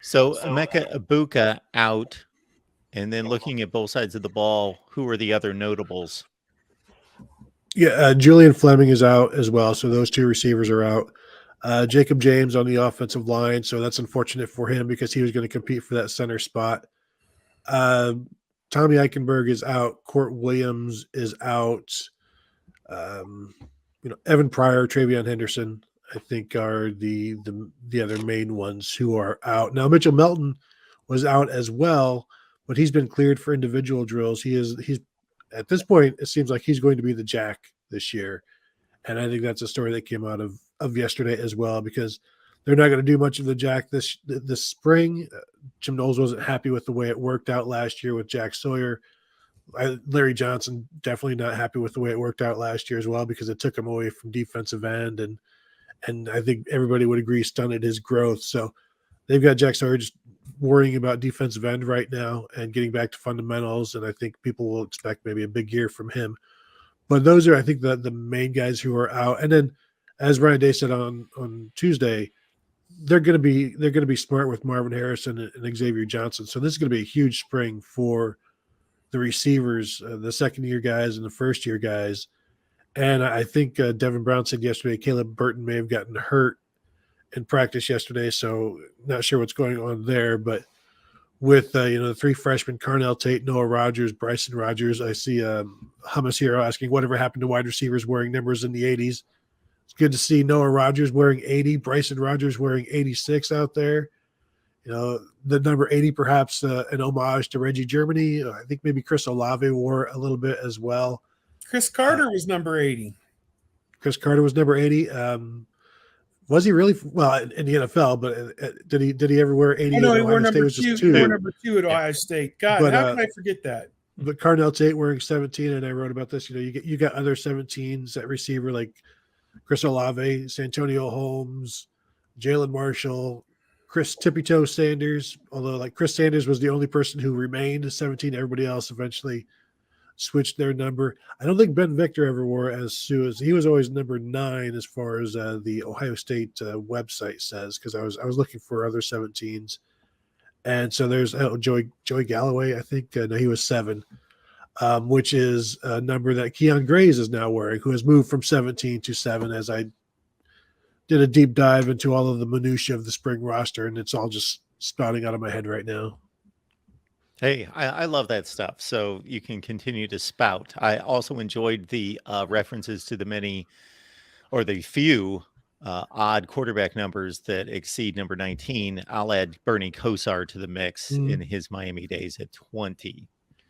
So Emeka Egbuka out, and then looking at both sides of the ball, who are the other notables? Yeah, Julian Fleming is out as well, so those two receivers are out. Jacob James on the offensive line, so that's unfortunate for him because he was going to compete for that center spot. Tommy Eichenberg is out. Court Williams is out. Um, Evan Pryor, Travion Henderson, I think are the other main ones who are out. Now Mitchell Melton was out as well, but he's been cleared for individual drills. He's at this point it seems like he's going to be the jack this year, and I think that's a story that came out of yesterday as well because they're not going to do much of the jack this spring. Jim Knowles wasn't happy with the way it worked out last year with Jack Sawyer. Larry Johnson definitely not happy with the way it worked out last year as well because it took him away from defensive end and I think everybody would agree stunted his growth. So they've got Jack Sawyer just worrying about defensive end right now and getting back to fundamentals, and I think people will expect maybe a big year from him. But those are, I think, the main guys who are out. And then, as Ryan Day said on Tuesday, they're going to be smart with Marvin Harrison and Xavier Johnson. So this is going to be a huge spring for the receivers, the second-year guys and the first-year guys. And I think Devin Brown said yesterday Caleb Burton may have gotten hurt in practice yesterday, so not sure what's going on there. But with the three freshmen, Carnell Tate, Noah Rogers, Bryson Rogers, I see Hummus Hero asking whatever happened to wide receivers wearing numbers in the 80s. It's good to see Noah Rogers wearing 80, Bryson Rogers wearing 86 out there. The number 80, perhaps an homage to Reggie Germany. I think maybe Chris Olave wore a little bit as well. Chris Carter was number 80. Chris Carter was number 80. Was he really? Well, in the NFL, but did he ever wear 80? I know he wore number 2. He wore number 2 at Ohio State. God, but, how can I forget that? But Carnell Tate wearing 17, and I wrote about this. You got other 17s at receiver like Chris Olave, Santonio Holmes, Jalen Marshall, Chris Tippy Toe Sanders. Although like Chris Sanders was the only person who remained 17, everybody else eventually switched their number. I don't think Ben Victor ever wore as Sue. He was always number 9 as far as the Ohio State website says, because I was looking for other 17s. And so there's Joey Galloway, I think. No, he was 7, which is a number that Keon Grays is now wearing, who has moved from 17 to 7 as I did a deep dive into all of the minutia of the spring roster, and it's all just spouting out of my head right now. Hey, I love that stuff. So you can continue to spout. I also enjoyed the references to the many or the few odd quarterback numbers that exceed number 19. I'll add Bernie Kosar to the mix in his Miami days at 20.